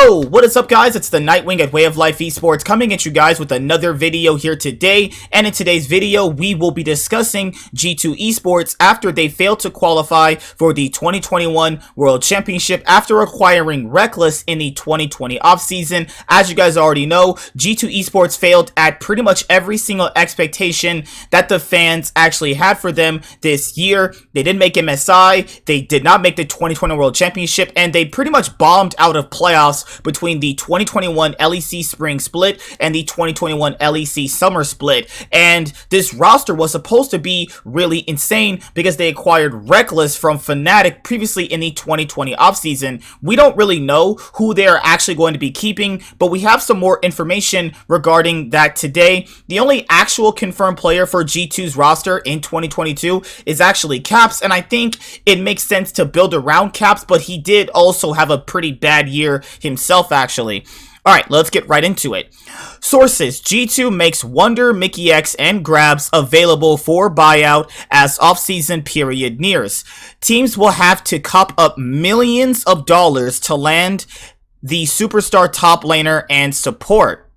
Yo, what is up guys? It's the Nightwing at Way of Life Esports coming at you guys with another video here today. And in today's video, we will be discussing G2 Esports after they failed to qualify for the 2021 World Championship after acquiring Reckless in the 2020 offseason. As you guys already know, G2 Esports failed at pretty much every single expectation that the fans actually had for them this year. They didn't make MSI, they did not make the 2020 World Championship, and they pretty much bombed out of playoffs between the 2021 LEC Spring Split and the 2021 LEC Summer Split. And this roster was supposed to be really insane because they acquired Reckless from Fnatic previously in the 2020 offseason. We don't really know who they are actually going to be keeping, but we have some more information regarding that today. The only actual confirmed player for G2's roster in 2022 is actually Caps, and I think it makes sense to build around Caps, but he did also have a pretty bad year himself actually. Alright, let's get right into it. Sources: G2 makes Wunder, Mikyx, and Grabbz available for buyout as off-season period nears. Teams will have to cop up millions of dollars to land the superstar top laner and support.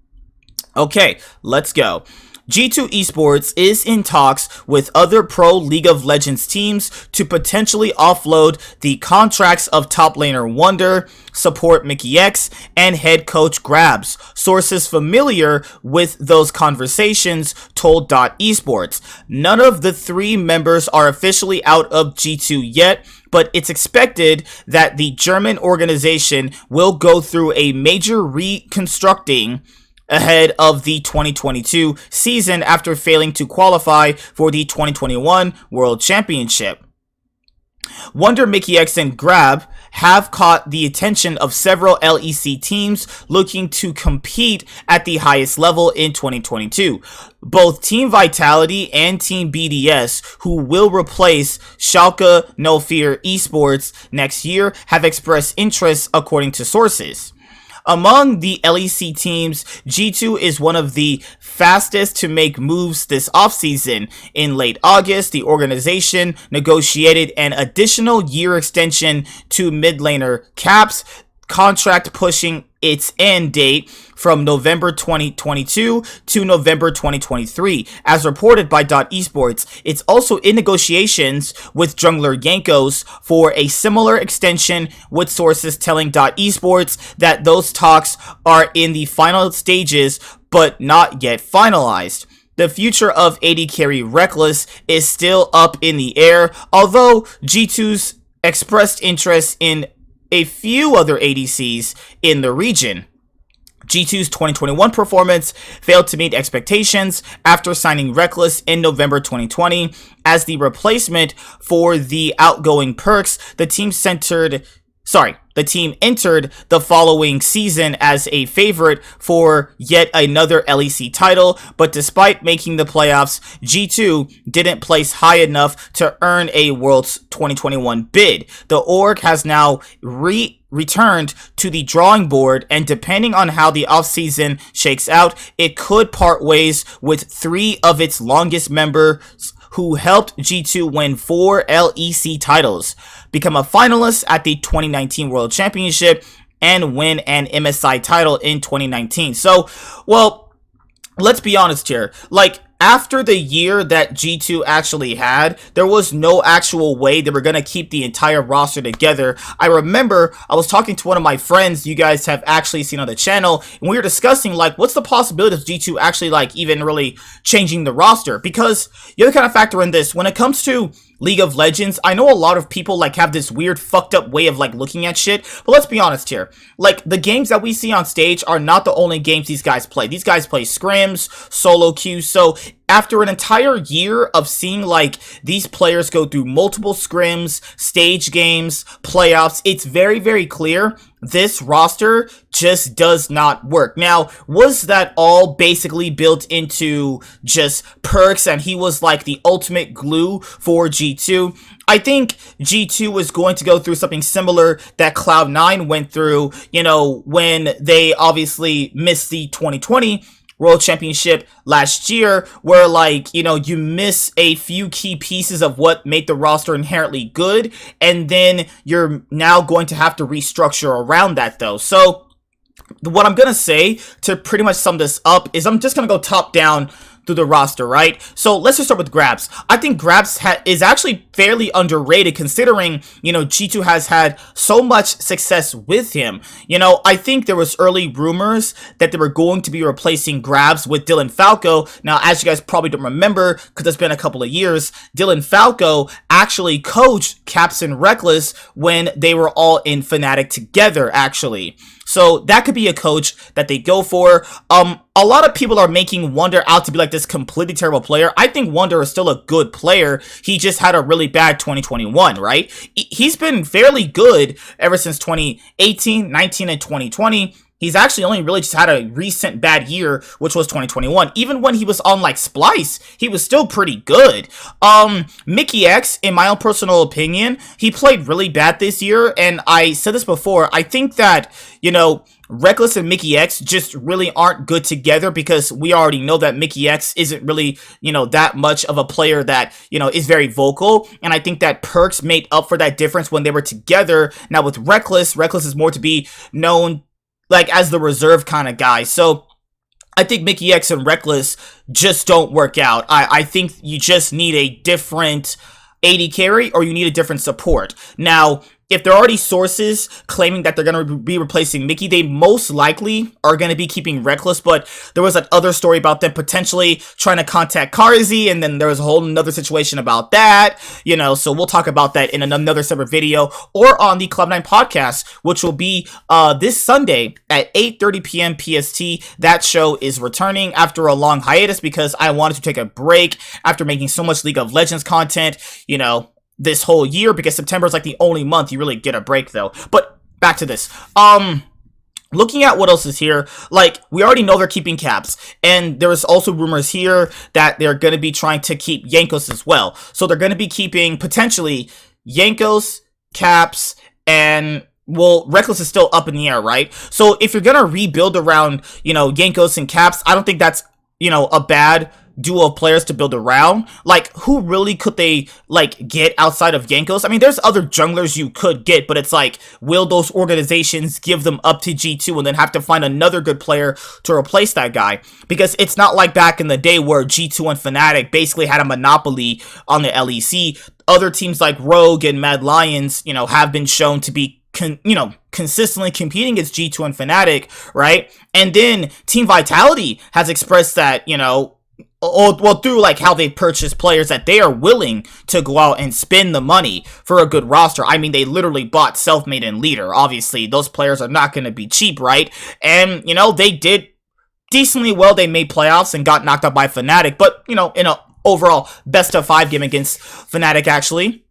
Okay, let's go. G2 Esports is in talks with other pro League of Legends teams to potentially offload the contracts of top laner Wunder, support Mikyx, and head coach Grabbz. Sources familiar with those conversations told Esports. None of the three members are officially out of G2 yet, but it's expected that the German organization will go through a major reconstructing ahead of the 2022 season after failing to qualify for the 2021 World Championship. Wunder, Mikyx, and Grabbz have caught the attention of several LEC teams looking to compete at the highest level in 2022. Both Team Vitality and Team BDS, who will replace Schalke No Fear Esports next year, have expressed interest according to sources. Among the LEC teams, G2 is one of the fastest to make moves this offseason. In late August, the organization negotiated an additional year extension to mid laner Caps, contract pushing its end date from November 2022 to November 2023. As reported by Esports, it's also in negotiations with jungler Jankos for a similar extension, with sources telling Esports that those talks are in the final stages but not yet finalized. The future of AD carry Reckless is still up in the air, although G2's expressed interest in a few other ADCs in the region. G2's 2021 performance failed to meet expectations after signing Reckless in November 2020. As the replacement for the outgoing Perks, the team entered the following season as a favorite for yet another LEC title, but despite making the playoffs, G2 didn't place high enough to earn a Worlds 2021 bid. The org has now returned to the drawing board, and depending on how the offseason shakes out, it could part ways with three of its longest members who helped G2 win 4 LEC titles, become a finalist at the 2019 World Championship, and win an MSI title in 2019. So, well, let's be honest here. Like, after the year that G2 actually had, there was no actual way they were going to keep the entire roster together. I remember I was talking to one of my friends you guys have actually seen on the channel, and we were discussing, like, what's the possibility of G2 actually, like, even really changing the roster? Because you have to kind of factor in this. When it comes to League of Legends, I know a lot of people, like, have this weird fucked up way of, like, looking at shit, but let's be honest here. Like, the games that we see on stage are not the only games these guys play. These guys play scrims, solo queues, so after an entire year of seeing, like, these players go through multiple scrims, stage games, playoffs, it's very, very clear this roster just does not work. Now, was that all basically built into just Perks and he was like the ultimate glue for G2? I think G2 was going to go through something similar that Cloud9 went through, you know, when they obviously missed the 2020 World Championship last year, where, like, you know, you miss a few key pieces of what made the roster inherently good, and then you're now going to have to restructure around that, though. So what I'm gonna say to pretty much sum this up is I'm just gonna go top down through the roster, right? So let's just start with Grabbz. I think Grabbz is actually fairly underrated considering, you know, G2 has had so much success with him. You know, I think there was early rumors that they were going to be replacing Grabbz with Dylan Falco. Now, as you guys probably don't remember, because it's been a couple of years, Dylan Falco actually coached Caps and Reckless when they were all in Fnatic together, actually. So that could be a coach that they go for. A lot of people are making Wunder out to be like this completely terrible player. I think Wunder is still a good player. He just had a really bad 2021, right? He's been fairly good ever since 2018, 19, and 2020. He's actually only really just had a recent bad year, which was 2021. Even when he was on like Splice, he was still pretty good. Mikyx, in my own personal opinion, he played really bad this year. And I said this before, I think that, you know, Reckless and Mikyx just really aren't good together because we already know that Mikyx isn't really, you know, that much of a player that, you know, is very vocal. And I think that Perks made up for that difference when they were together. Now with Reckless is more to be known like as the reserve kind of guy. So I think Mikyx and Reckless just don't work out. I think you just need a different AD carry or you need a different support. Now, if there are already sources claiming that they're going to be replacing Mickey, they most likely are going to be keeping Reckless, but there was that other story about them potentially trying to contact Karzi, and then there was a whole another situation about that, you know, so we'll talk about that in another separate video, or on the Cloud9 podcast, which will be this Sunday at 8:30 p.m. PST. That show is returning after a long hiatus because I wanted to take a break after making so much League of Legends content, you know, this whole year, because September is like the only month you really get a break though. But back to this. Looking at what else is here, like, we already know they're keeping Caps, and there's also rumors here that they're going to be trying to keep Jankos as well. So they're going to be keeping, potentially, Jankos, Caps, and, well, Reckless is still up in the air, right? So if you're going to rebuild around, you know, Jankos and Caps, I don't think that's, you know, a bad duo of players to build around. Like, who really could they, like, get outside of Jankos? I mean, there's other junglers you could get, but it's like, will those organizations give them up to G2 and then have to find another good player to replace that guy? Because it's not like back in the day where G2 and Fnatic basically had a monopoly on the LEC. Other teams like Rogue and Mad Lions, you know, have been shown to be consistently competing against G2 and Fnatic, right? And then Team Vitality has expressed that, you know, well, through like how they purchase players, that they are willing to go out and spend the money for a good roster. I mean, they literally bought Selfmade and Leader. Obviously, those players are not going to be cheap, right? And, you know, they did decently well. They made playoffs and got knocked out by Fnatic, but, you know, in an overall best of 5 game against Fnatic, actually.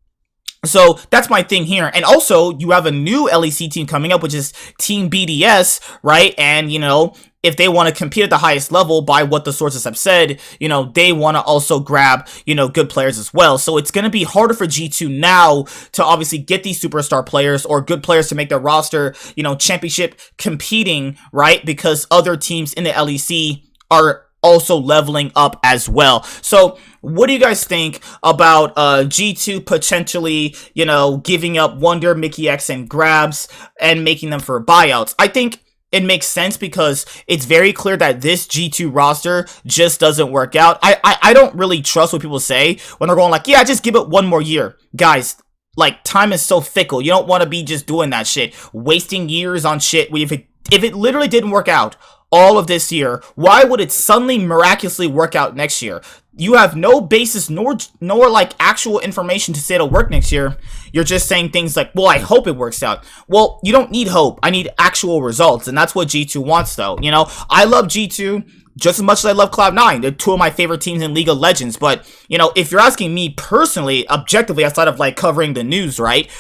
So that's my thing here. And also, you have a new LEC team coming up, which is Team BDS, right? And, you know, if they want to compete at the highest level, by what the sources have said, you know, they want to also grab, you know, good players as well. So it's going to be harder for G2 now to obviously get these superstar players or good players to make their roster, you know, championship competing, right? Because other teams in the LEC are also leveling up as well. So what do you guys think about G2 potentially, you know, giving up Wunder, Mikyx, and Grabbz and making them for buyouts? I think it makes sense because it's very clear that this G2 roster just doesn't work out. I don't really trust what people say when they're going like, yeah, just give it one more year. Guys, like, time is so fickle. You don't want to be just doing that shit, wasting years on shit. If it literally didn't work out all of this year, why would it suddenly miraculously work out next year? You have no basis nor like actual information to say it'll work next year. You're just saying things like, well, I hope it works out. Well, you don't need hope. I need actual results, and that's what G2 wants, though. You know, I love G2 just as much as I love Cloud9. They're two of my favorite teams in League of Legends, but, you know, if you're asking me personally, objectively, outside of like covering the news, right,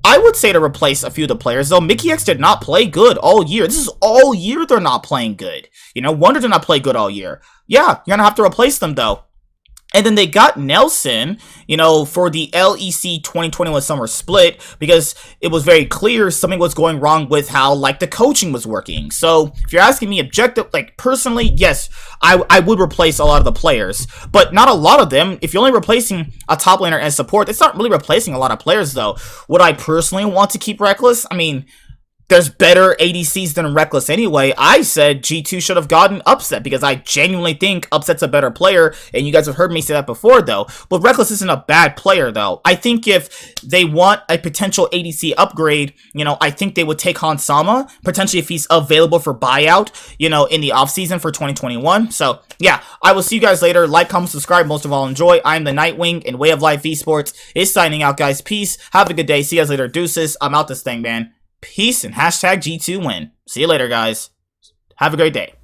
I would say to replace a few of the players, though. Mikyx did not play good all year. This is all year they're not playing good. You know, Wunder did not play good all year. Yeah, you're gonna have to replace them, though. And then they got Nelson, you know, for the LEC 2021 summer split, because it was very clear something was going wrong with how, like, the coaching was working. So if you're asking me objective, like, personally, yes, I would replace a lot of the players, but not a lot of them. If you're only replacing a top laner and support, it's not really replacing a lot of players, though. Would I personally want to keep Reckless? I mean, there's better ADCs than Reckless anyway. I said G2 should have gotten Upset because I genuinely think Upset's a better player, and you guys have heard me say that before though. But Reckless isn't a bad player though. I think if they want a potential ADC upgrade, you know, I think they would take Hansama, potentially if he's available for buyout, you know, in the offseason for 2021. So yeah, I will see you guys later. Like, comment, subscribe, most of all enjoy. I'm the Nightwing, and Way of Life Esports is signing out, guys. Peace. Have a good day. See you guys later. Deuces. I'm out this thing, man. Peace and hashtag G2 win. See you later, guys. Have a great day.